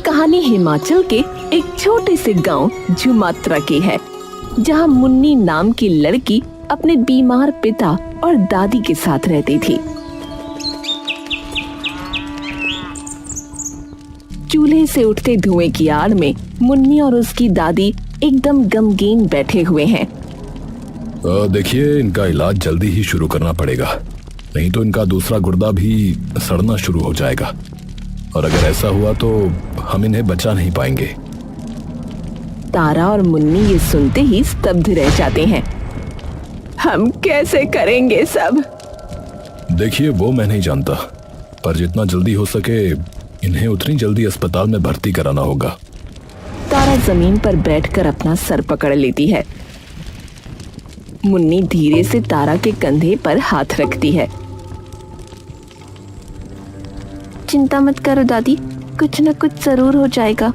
कहानी हिमाचल के एक छोटे से गांव झुमात्रा की है, जहां मुन्नी नाम की लड़की अपने बीमार पिता और दादी के साथ रहती थी। चूल्हे से उठते धुएं की आड़ में मुन्नी और उसकी दादी एकदम गमगीन बैठे हुए हैं। देखिए, इनका इलाज जल्दी ही शुरू करना पड़ेगा, नहीं तो इनका दूसरा गुर्दा भी सड़ना शुरू हो जाएगा, और अगर ऐसा हुआ तो हम इन्हें बचा नहीं पाएंगे। तारा और मुन्नी ये सुनते ही स्तब्ध रह जाते हैं। हम कैसे करेंगे सब? देखिए, वो मैं नहीं जानता, पर जितना जल्दी हो सके इन्हें उतनी जल्दी अस्पताल में भर्ती कराना होगा। तारा जमीन पर बैठकर अपना सर पकड़ लेती है। मुन्नी धीरे से तारा के कंधे पर हाथ रखती है। चिंता मत करो दादी, कुछ न कुछ जरूर हो जाएगा।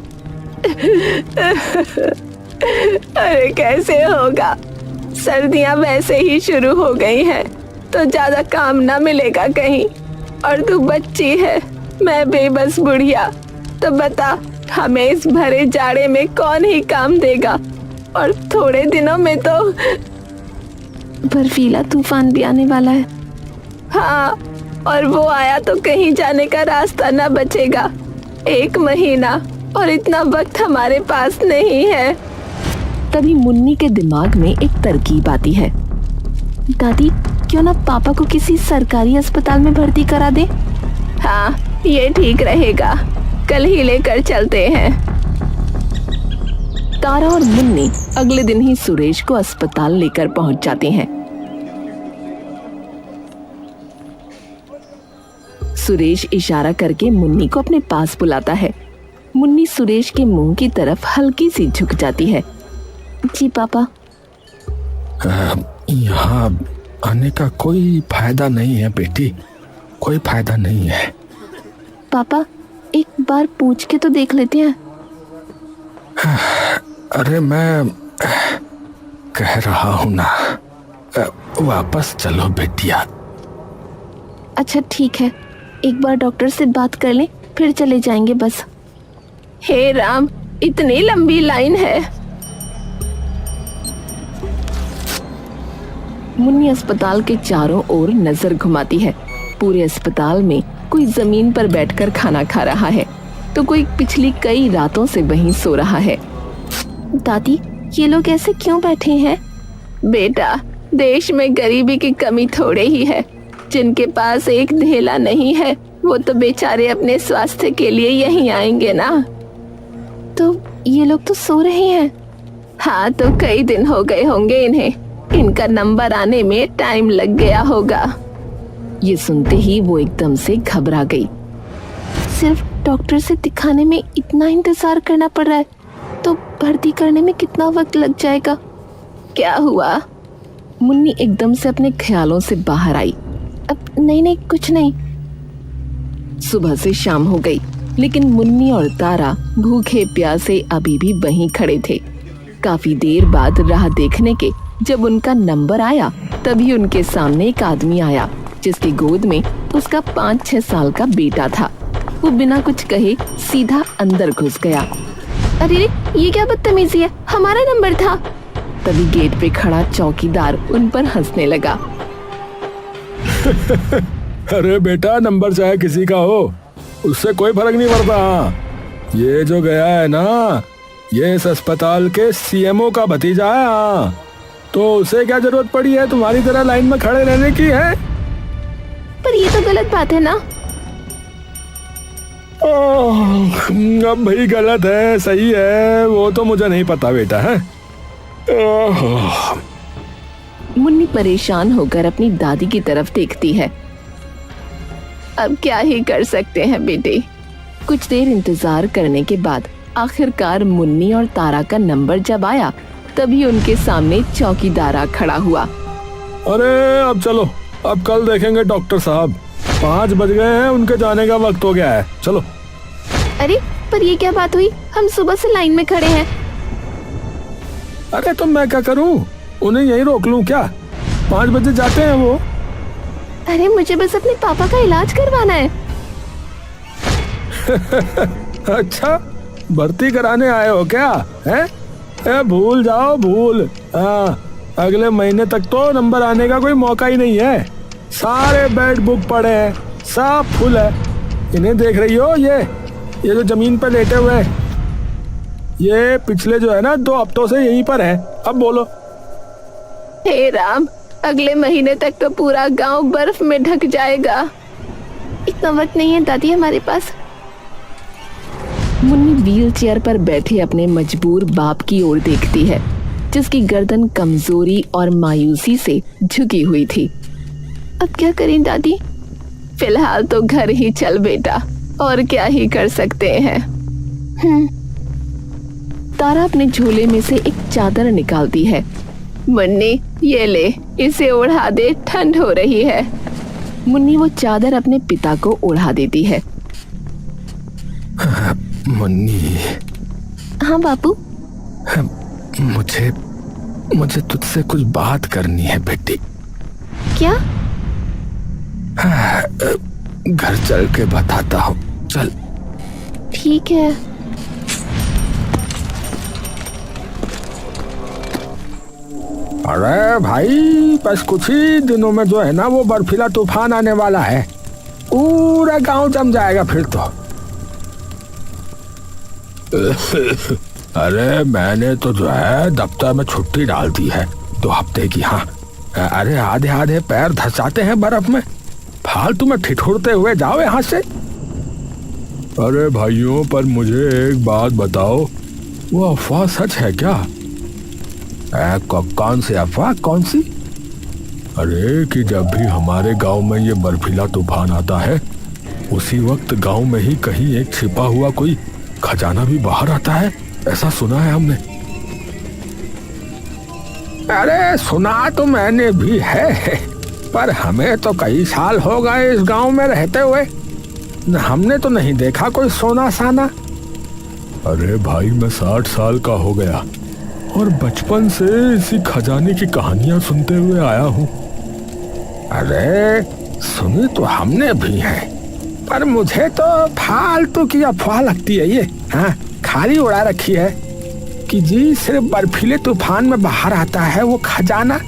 अरे कैसे होगा? सर्दियां वैसे ही शुरू हो गई हैं, तो ज्यादा काम ना मिलेगा कहीं, और तू बच्ची है, मैं बेबस बुढ़िया। तो बता, हमें इस भरे जाड़े में कौन ही काम देगा? और थोड़े दिनों में तो बर्फीला तूफान भी आने वाला है। हाँ, और वो आया तो कहीं जाने का रास्ता न बचेगा। 1 महीना, और इतना वक्त हमारे पास नहीं है। तभी मुन्नी के दिमाग में एक तरकीब आती है। दादी, क्यों ना पापा को किसी सरकारी अस्पताल में भर्ती करा दे? हाँ, ये ठीक रहेगा, कल ही लेकर चलते हैं। तारा और मुन्नी अगले दिन ही सुरेश को अस्पताल लेकर पहुंच जाते हैं। सुरेश इशारा करके मुन्नी को अपने पास बुलाता है। मुन्नी सुरेश के मुंह की तरफ हल्की सी झुक जाती है। जी पापा। यहाँ आने का कोई फायदा नहीं है बेटी, कोई फायदा नहीं है। पापा, एक बार पूछ के तो देख लेते हैं। अरे मैं कह रहा हूँ ना, वापस चलो बेटिया। अच्छा ठीक है, एक बार डॉक्टर से बात कर लें, फिर चले जाएंगे बस। हे राम, इतनी लंबी लाइन है। मुन्नी अस्पताल के चारों ओर नजर घुमाती है। पूरे अस्पताल में कोई जमीन पर बैठकर खाना खा रहा है, तो कोई पिछली कई रातों से वहीं सो रहा है। दादी, ये लोग ऐसे क्यों बैठे हैं? बेटा, देश में गरीबी की कमी थोड़े ही है। जिनके पास एक धेला नहीं है, वो तो बेचारे अपने स्वास्थ्य के लिए यहीं आएंगे ना। तो ये लोग तो सो रहे हैं। हाँ, तो कई दिन हो गए होंगे इन्हें, इनका नंबर आने में टाइम लग गया होगा। ये सुनते ही वो एकदम से घबरा गई। सिर्फ डॉक्टर से दिखाने में इतना इंतजार करना पड़ रहा है, तो भर्ती करने में कितना वक्त लग जाएगा? क्या हुआ? मुन्नी एकदम से अपने ख्यालों से बाहर आई। अब नहीं, कुछ नहीं। सुबह से शाम हो गई, लेकिन मुन्नी और तारा भूखे प्यासे अभी भी वहीं खड़े थे। काफी देर बाद राह देखने के जब उनका नंबर आया, तभी उनके सामने एक आदमी आया, जिसकी गोद में उसका 5-6 साल का बेटा था। वो बिना कुछ कहे सीधा अंदर घुस गया। अरे ये क्या बदतमीजी है, हमारा नंबर था। तभी गेट पे खड़ा चौकीदार उन पर हंसने लगा। अरे बेटा, नंबर चाहे किसी का हो, उससे कोई फर्क नहीं पड़ता। ये जो गया है ना, ये इस अस्पताल के सीएमओ का भतीजा है। तो उसे क्या जरूरत पड़ी है तुम्हारी तरह लाइन में खड़े रहने की? है पर ये तो गलत बात है ना। अब भाई गलत है सही है वो तो मुझे नहीं पता बेटा है। मुन्नी परेशान होकर अपनी दादी की तरफ देखती है। अब क्या ही कर सकते हैं बेटे। कुछ देर इंतजार करने के बाद आखिरकार मुन्नी और तारा का नंबर जब आया, तभी उनके सामने चौकीदार खड़ा हुआ। अरे अब चलो, अब कल देखेंगे डॉक्टर साहब। 5 बज गए हैं, उनके जाने का वक्त हो गया है, चलो। अरे पर ये क्या बात हुई, हम सुबह से लाइन में खड़े हैं। अरे तो मैं क्या करूं, उन्हें यहीं रोक लूं क्या? 5 बजे जाते हैं वो। अरे मुझे बस अपने पापा का इलाज करवाना है। अच्छा, भर्ती कराने आए हो क्या? हैं? भूल जाओ, भूल। हाँ, अगले महीने तक तो नंबर आने का कोई मौका ही नहीं है। सारे बेड बुक पड़े हैं, सब फुल है। इन्हें देख रही हो? ये जो जमीन पर लेटे हुए हैं, ये पिछले जो है ना 2 हफ्तों से यहीं पर है। अब बोलो। हे राम, अगले महीने तक तो पूरा गांव बर्फ में ढक जाएगा। इतना वक्त नहीं है दादी हमारे पास। मुन्नी व्हील चेयर पर बैठे अपने मजबूर बाप की ओर देखती है, जिसकी गर्दन कमजोरी और मायूसी से झुकी हुई थी। अब क्या करें दादी? फिलहाल तो घर ही चल बेटा, और क्या ही कर सकते हैं। तारा अपने झोले में से एक चादर निकालती है। मुन्नी, ये ले, इसे ओढ़ा दे, ठंड हो रही है। मुन्नी वो चादर अपने पिता को ओढ़ा देती है। मुन्नी। हाँ बापू। मुझे तुझसे कुछ बात करनी है बेटी। क्या? घर चल के बताता हूँ, चल। ठीक है। अरे भाई, बस कुछ ही दिनों में जो है ना वो बर्फीला तूफान आने वाला है। पूरा गांव जम जाएगा फिर तो। अरे मैंने तो जो है दफ्तर में छुट्टी डाल दी है 2 हफ्ते की। हाँ, अरे आधे आधे पैर धंसाते हैं बर्फ में। फालतू में ठिठुरते हुए जाओ यहाँ से। अरे भाइयों, पर मुझे एक बात बताओ, वो अफवाह सच है क्या? कौन सी अफवाह? कौन सी? अरे कि जब भी हमारे गांव में ये बर्फीला तूफान आता है, उसी वक्त गांव में ही कहीं एक छिपा हुआ कोई खजाना भी बाहर आता है, ऐसा सुना है हमने। अरे सुना तो मैंने भी है, पर हमें तो कई साल हो गए इस गांव में रहते हुए, हमने तो नहीं देखा कोई सोना साना। अरे भाई, मैं 60 साल का हो गया और बचपन से इसी खजाने की कहानियां सुनते हुए आया हूँ। अरे सुनी तो हमने भी है, पर मुझे तो फालतू की अफवाह लगती है ये। हाँ, खाली उड़ा रखी है कि जी सिर्फ बर्फीले तूफान में बाहर आता है वो खजाना,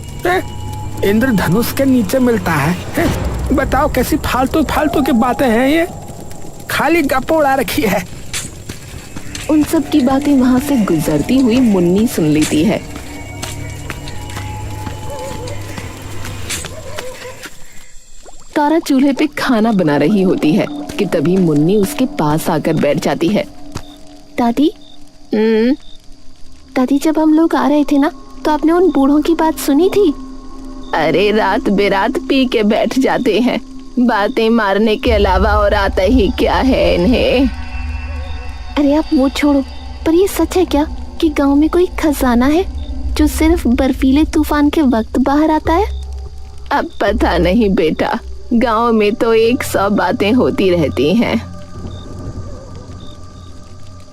इंद्रधनुष के नीचे मिलता है। बताओ कैसी फालतू फालतू की बातें हैं ये, खाली गप्प उड़ा रखी है। उन सब की बातें वहां से गुजरती हुई मुन्नी सुन लेती है। तारा चूल्हे पे खाना बना रही होती है कि तभी मुन्नी उसके पास आकर बैठ जाती है। दादी, दादी, जब हम लोग आ रहे थे ना, तो आपने उन बूढ़ों की बात सुनी थी? अरे रात बेरात पी के बैठ जाते हैं, बातें मारने के अलावा और आता ही क्या है इन्हें। अरे आप वो छोड़ो, पर ये सच है क्या कि गांव में कोई खजाना है जो सिर्फ बर्फीले तूफान के वक्त बाहर आता है? अब पता नहीं बेटा, गांव में तो 100 बातें होती रहती हैं।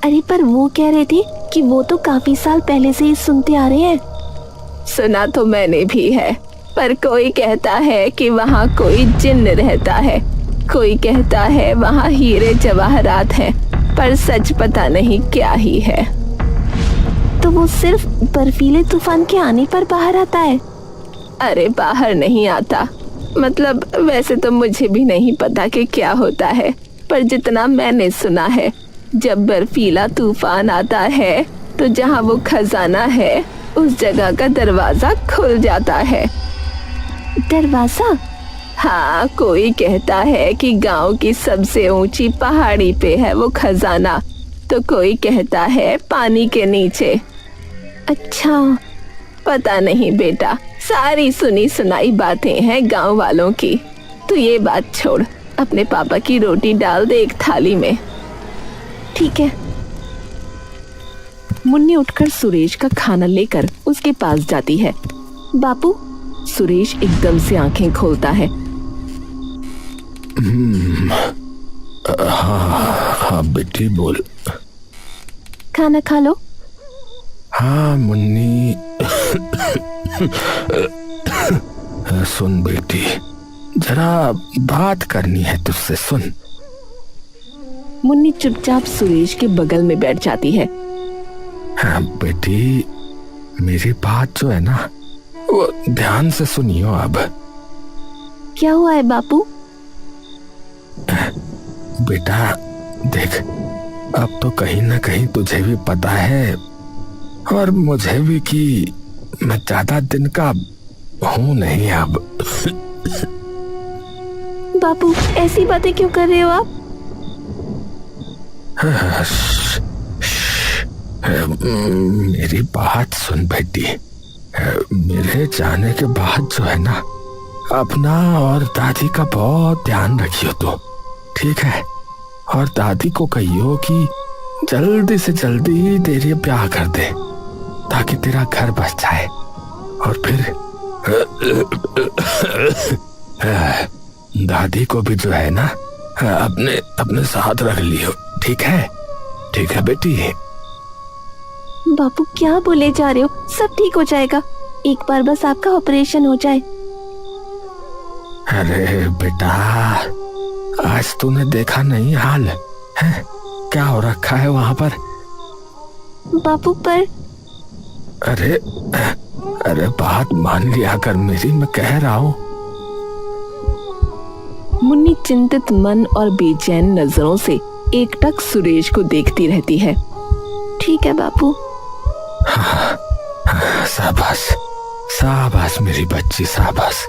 अरे पर वो कह रहे थे कि वो तो काफी साल पहले से ही सुनते आ रहे हैं। सुना तो मैंने भी है, पर कोई कहता है कि वहाँ कोई जिन्न रहता है, कोई कहता है वहाँ हीरे जवाहरात हैं, पर सच पता नहीं क्या ही है। तो वो सिर्फ बर्फीले तूफान के आने पर बाहर आता है? अरे बाहर नहीं आता, मतलब वैसे तो मुझे भी नहीं पता कि क्या होता है, पर जितना मैंने सुना है, जब बर्फीला तूफान आता है तो जहाँ वो खजाना है उस जगह का दरवाजा खुल जाता है। दरवाजा? हाँ, कोई कहता है कि गांव की सबसे ऊंची पहाड़ी पे है वो खजाना, तो कोई कहता है पानी के नीचे। अच्छा, पता नहीं बेटा, सारी सुनी सुनाई बातें हैं गांव वालों की। तो ये बात छोड़, अपने पापा की रोटी डाल दे एक थाली में। ठीक है। मुन्नी उठकर सुरेश का खाना लेकर उसके पास जाती है। बापू। सुरेश एकदम से आंखें खोलता है। हाँ बेटी बोल। खाना खा लो। हाँ मुन्नी। सुन बेटी, जरा बात करनी है तुझसे, सुन। मुन्नी चुपचाप सुरेश के बगल में बैठ जाती है। हाँ बेटी, मेरी बात जो है ना वो ध्यान से सुनियो। अब क्या हुआ है बापू? बेटा देख, अब तो कहीं ना कहीं तुझे भी पता है और मुझे भी कि मैं ज्यादा दिन का हूं नहीं अब। बापू ऐसी बातें क्यों कर रहे हो आप? मेरी बात सुन बेटी, मेरे जाने के बाद जो है ना, अपना और दादी का बहुत ध्यान रखियो तो, ठीक है? और दादी को कहियो कि जल्दी से जल्दी तेरे ब्याह कर दे ताकि तेरा घर बच जाए। और फिर दादी को भी जो है ना अपने अपने साथ रख लियो, ठीक है? ठीक है बेटी। बापू क्या बोले जा रहे हो? सब ठीक हो जाएगा, एक बार बस आपका ऑपरेशन हो जाए। अरे बेटा, आज तूने देखा नहीं हाल है क्या हो रखा है वहां पर? बापू पर अरे अरे बात मान लिया कर मेरी, मैं कह रहा हूँ। मुन्नी चिंतित मन और बेचैन नजरों से एकटक सुरेश को देखती रहती है। ठीक है बापू। शाबाश शाबाश मेरी बच्ची, शाबाश।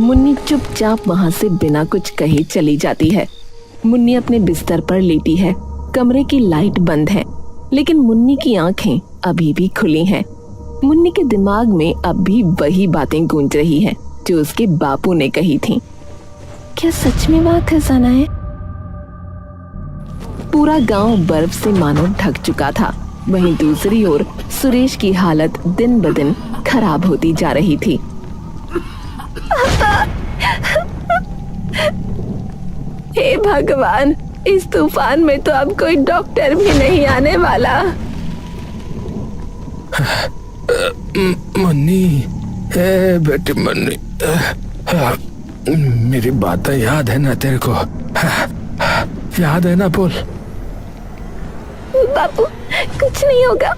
मुन्नी चुपचाप वहां से बिना कुछ कहे चली जाती है। मुन्नी अपने बिस्तर पर लेटी है। कमरे की लाइट बंद है, लेकिन मुन्नी की आंखें अभी भी खुली हैं। मुन्नी के दिमाग में अब भी वही बातें गूंज रही हैं जो उसके बापू ने कही थीं। क्या सच में वहाँ खजाना है? पूरा गांव बर्फ से मानो ढक चुका था। वहीं दूसरी ओर सुरेश की हालत दिन ब दिन खराब होती जा रही थी। हे भगवान, इस तूफान में तो अब कोई डॉक्टर भी नहीं आने वाला। मन्नी, बेटी मन्नी, मेरी बातें याद है ना तेरे को? याद है ना? बोल। बापू कुछ नहीं होगा,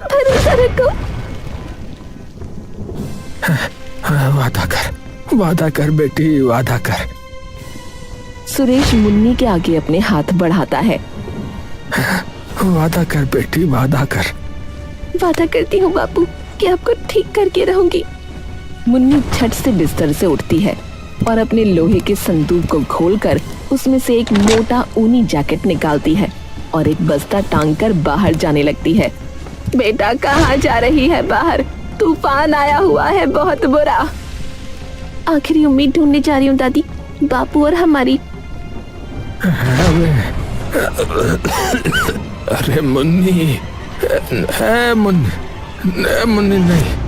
भरोसा रखो। वादा कर बेटी, वादा कर। सुरेश मुन्नी के आगे अपने हाथ बढ़ाता है। वादा कर बेटी, वादा कर। वादा करती हूँ बापू कि आपको ठीक करके रहूंगी। मुन्नी झट से बिस्तर से उठती है और अपने लोहे के संदूक को खोलकर उसमें से एक मोटा ऊनी जैकेट निकालती है और एक बस्ता टांग कर बाहर जाने लगती है। बेटा कहाँ जा रही है? बाहर तूफान आया हुआ है, बहुत बुरा। आखिरी उम्मीद ढूंढने जा रही हूँ दादी, बापू और हमारी। अरे मुन्नी, मुन्नी नहीं।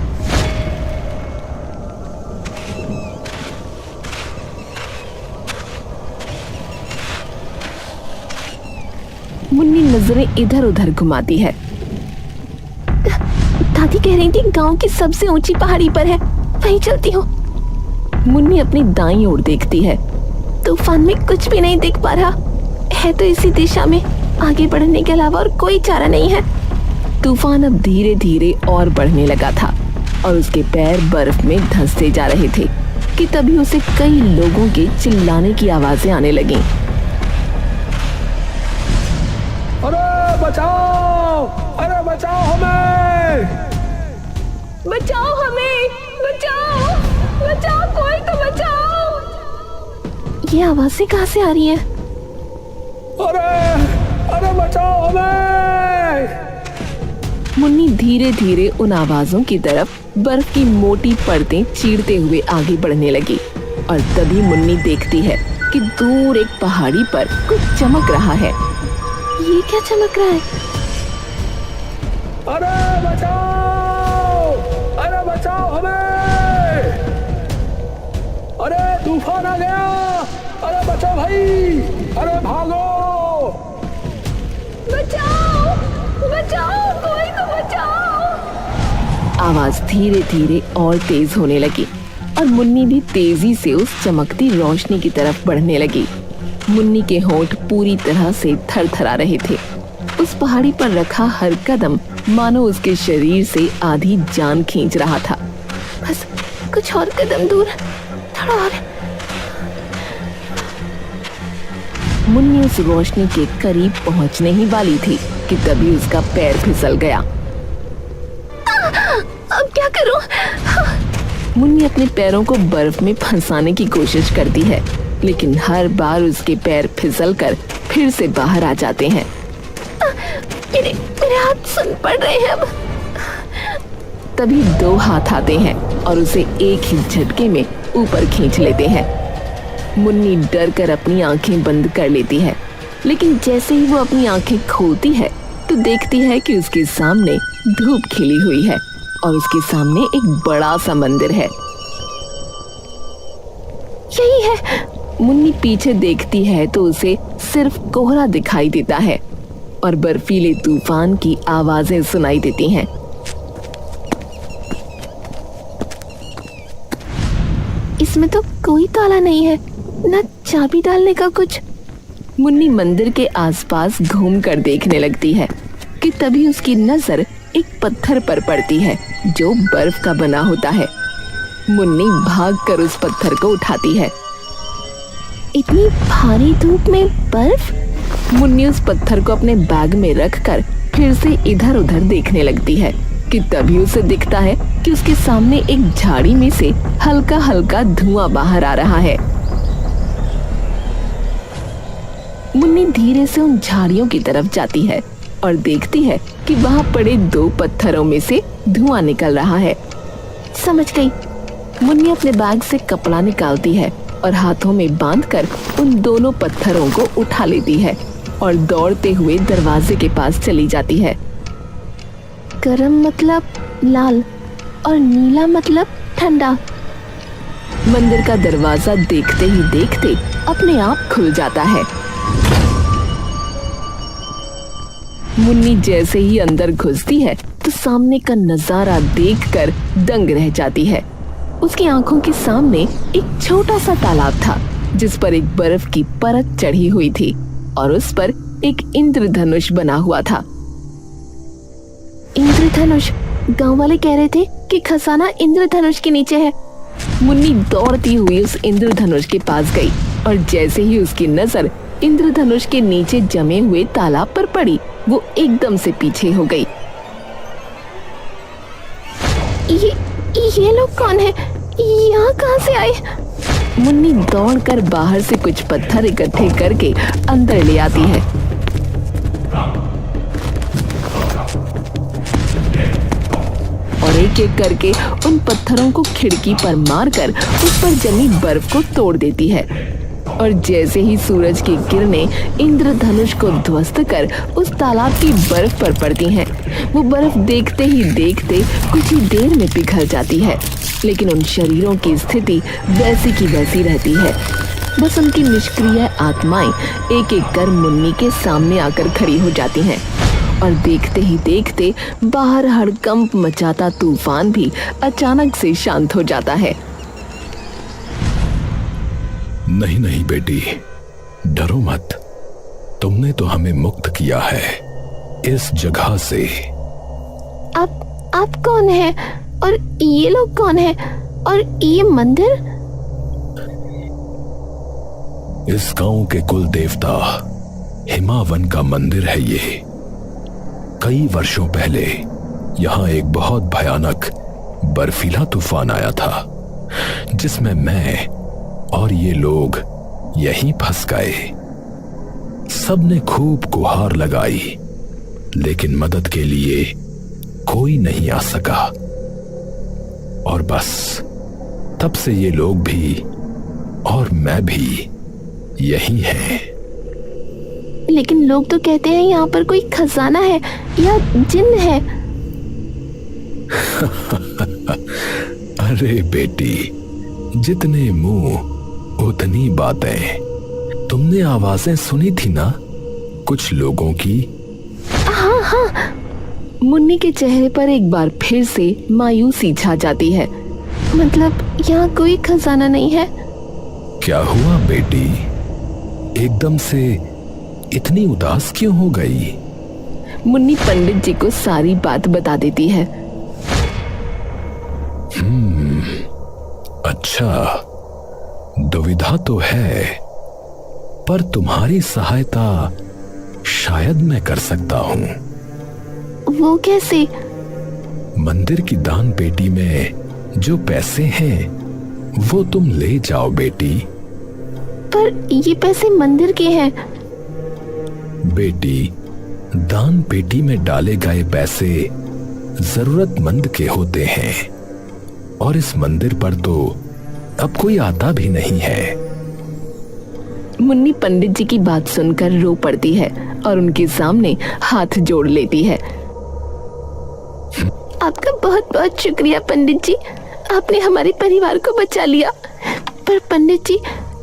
मुन्नी नजरें इधर उधर घुमाती है। दादी कह रही थी गांव की सबसे ऊंची पहाड़ी पर है, वहीं चलती हूँ। मुन्नी अपनी दाईं ओर देखती है। तूफान में कुछ भी नहीं दिख पा रहा है, तो इसी दिशा में आगे बढ़ने के अलावा और कोई चारा नहीं है। तूफान अब धीरे धीरे और बढ़ने लगा था और उसके पैर बर्फ में धंसते जा रहे थे कि तभी उसे कई लोगों के चिल्लाने की आवाजें आने लगीं। अरे बचाओ, अरे बचाओ हमें, बचाओ हमें, बचाओ, बचाओ, कोई तो बचाओ। ये आवाजें कहाँ से आ रही हैं? अरे बचाओ हमें। मुन्नी धीरे धीरे उन आवाजों की तरफ बर्फ की मोटी परतें चीरते हुए आगे बढ़ने लगी और तभी मुन्नी देखती है कि दूर एक पहाड़ी पर कुछ चमक रहा है। ये क्या चमक रहा है? अरे बचाओ हमें, अरे तूफान आ गया, अरे बचाओ भाई, अरे भागो, बचाओ, बचाओ, कोई तो बचाओ। आवाज धीरे धीरे और तेज होने लगी और मुन्नी भी तेजी से उस चमकती रोशनी की तरफ बढ़ने लगी। मुन्नी के होंठ पूरी तरह से थरथरा रहे थे। उस पहाड़ी पर रखा हर कदम मानो उसके शरीर से आधी जान खींच रहा था। बस कुछ और कदम दूर, थोड़ा और। मुन्नी उस रोशनी के करीब पहुंचने ही वाली थी कि तभी उसका पैर फिसल गया। अब क्या करूं? मुन्नी अपने पैरों को बर्फ में फंसाने की कोशिश करती है, लेकिन हर बार उसके पैर फिसलकर फिर से बाहर आ जाते हैं। मेरे हाथ सुन पड़ रहे हैं अब। तभी 2 हाथ आते हैं और उसे एक ही झटके में ऊपर खींच लेते हैं। मुन्नी डर कर अपनी आंखें बंद कर लेती है, लेकिन जैसे ही वो अपनी आंखें खोलती है तो देखती है कि उसके सामने धूप खिली हुई है और उसके सामने एक बड़ा सा मंदिर है। यही है। मुन्नी पीछे देखती है तो उसे सिर्फ कोहरा दिखाई देता है और बर्फीले तूफान की आवाजें सुनाई देती हैं। इसमें तो कोई ताला नहीं है, ना चाबी डालने का कुछ। मुन्नी मंदिर के आसपास घूमकर देखने लगती है कि तभी उसकी नजर एक पत्थर पर पड़ती है जो बर्फ का बना होता है। मुन्नी भागकर उस पत्थर को उठाती है। इतनी भारी धूप में बर्फ? मुन्नी उस पत्थर को अपने बैग में रखकर फिर से इधर उधर देखने लगती है कि तभी उसे दिखता है कि उसके सामने एक झाड़ी में से हल्का हल्का धुआं बाहर आ रहा है। मुन्नी धीरे से उन झाड़ियों की तरफ जाती है और देखती है कि वहां पड़े 2 पत्थरों में से धुआं निकल रहा है। समझ गई। मुन्नी अपने बैग से कपड़ा निकालती है और हाथों में बांधकर उन दोनों पत्थरों को उठा लेती है और दौड़ते हुए दरवाजे के पास चली जाती है। गरम मतलब लाल और नीला मतलब ठंडा। मंदिर का दरवाजा देखते ही देखते अपने आप खुल जाता है। मुन्नी जैसे ही अंदर घुसती है तो सामने का नजारा देखकर दंग रह जाती है। उसकी आंखों के सामने एक छोटा सा तालाब था जिस पर एक बर्फ की परत चढ़ी हुई थी और उस पर एक इंद्रधनुष बना हुआ था। इंद्रधनुष? गांव वाले कह रहे थे कि खजाना इंद्रधनुष के नीचे है। मुन्नी दौड़ती हुई उस इंद्रधनुष के पास गई और जैसे ही उसकी नजर इंद्रधनुष के नीचे जमे हुए तालाब पर पड़ी, वो एकदम से पीछे हो गई। ये लोग कौन है? यहाँ कहाँ से आए? मुन्नी दौड़कर बाहर से कुछ पत्थर इकट्ठे करके अंदर ले आती है। और एक एक करके उन पत्थरों को खिड़की पर मारकर उस पर जमी बर्फ को तोड़ देती है। और जैसे ही सूरज की किरणें इंद्रधनुष को ध्वस्त कर उस तालाब की बर्फ पर पड़ती हैं, वो बर्फ देखते ही देखते कुछ ही देर में पिघल जाती है, लेकिन उन शरीरों की स्थिति वैसी की वैसी रहती है। बस उनकी निष्क्रिय आत्माएं एक एक कर मुन्नी के सामने आकर खड़ी हो जाती हैं और देखते ही देखते बाहर हड़कंप मचाता तूफान भी अचानक से शांत हो जाता है। नहीं नहीं बेटी, डरो मत। तुमने तो हमें मुक्त किया है इस जगह से। आप कौन हैं? और ये लोग कौन हैं? और ये मंदिर? इस गांव के कुल देवता हिमावन का मंदिर है ये। कई वर्षों पहले यहाँ एक बहुत भयानक बर्फीला तूफान आया था जिसमें मैं और ये लोग यहीं फंस गए। सबने खूब गुहार लगाई, लेकिन मदद के लिए कोई नहीं आ सका। और बस तब से ये लोग भी और मैं भी यही हैं। लेकिन लोग तो कहते हैं यहाँ पर कोई खजाना है या जिन्न है। अरे बेटी, जितने मुंह उतनी बातें। तुमने आवाजें सुनी थी ना कुछ लोगों की? हाँ। मुन्नी के चेहरे पर एक बार फिर से मायूसी छा जाती है। मतलब यहाँ कोई खजाना नहीं है? क्या हुआ बेटी? एकदम से इतनी उदास क्यों हो गई? मुन्नी पंडित जी को सारी बात बता देती है। अच्छा, दुविधा तो है, पर तुम्हारी सहायता शायद मैं कर सकता हूं। वो कैसे? मंदिर की दान पेटी में जो पैसे हैं वो तुम ले जाओ बेटी। पर ये पैसे मंदिर के हैं। बेटी, दान पेटी में डाले गए पैसे जरूरतमंद के होते हैं, और इस मंदिर पर तो अब कोई आता भी नहीं है। मुन्नी पंडित जी की बात सुनकर रो पड़ती है और उनके सामने हाथ जोड़ लेती है। आपका बहुत बहुत शुक्रिया पंडित जी, आपने हमारे परिवार को बचा लिया। पर पंडित जी,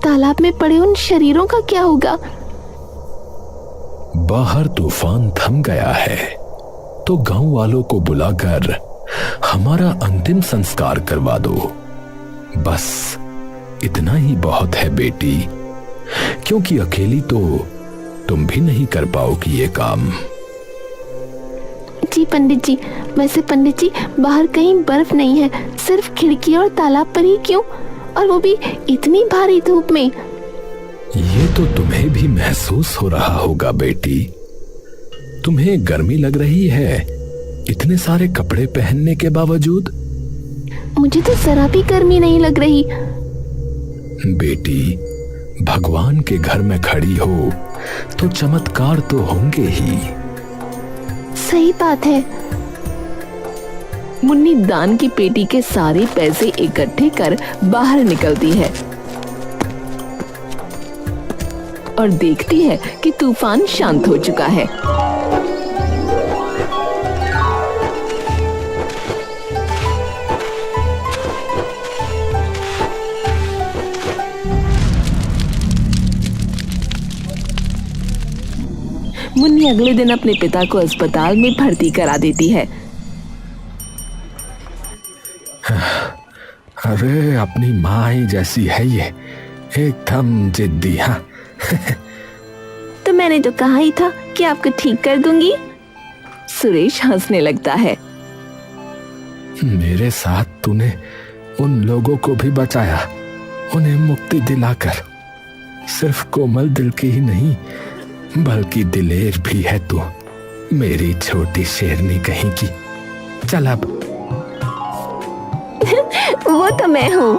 तालाब में पड़े उन शरीरों का क्या होगा? बाहर तूफान थम गया है, तो गांव वालों को बुलाकर हमारा अंतिम संस्कार करवा दो। बस इतना ही बहुत है बेटी, क्योंकि अकेली तो तुम भी नहीं कर पाओगी ये काम। जी पंडित जी, वैसे पंडित जी बाहर कहीं बर्फ नहीं है, सिर्फ खिड़की और तालाब पर ही क्यों, और वो भी इतनी भारी धूप में। ये तो तुम्हें भी महसूस हो रहा होगा बेटी। तुम्हें गर्मी लग रही है इतने सारे कपड़े पहनने के बावजूद। मुझे तो जरा भी गर्मी नहीं लग रही। बेटी, भगवान के घर में खड़ी हो तो चमत्कार तो होंगे ही। सही बात है। मुन्नी दान की पेटी के सारे पैसे इकट्ठे कर बाहर निकलती है और देखती है कि तूफान शांत हो चुका है। मुन्नी अगले दिन अपने पिता को अस्पताल में भर्ती करा देती है। अरे अपनी माँ ही जैसी है ये, एकदम जिद्दी। हाँ तो मैंने तो कहा ही था कि आपको ठीक कर दूंगी। सुरेश हंसने लगता है। मेरे साथ तूने उन लोगों को भी बचाया, उन्हें मुक्ति दिलाकर। सिर्फ कोमल दिल की ही नहीं, बल्कि दिलेर भी है तू, मेरी छोटी शेरनी कहीं की। चल अब। वो तो मैं हूँ।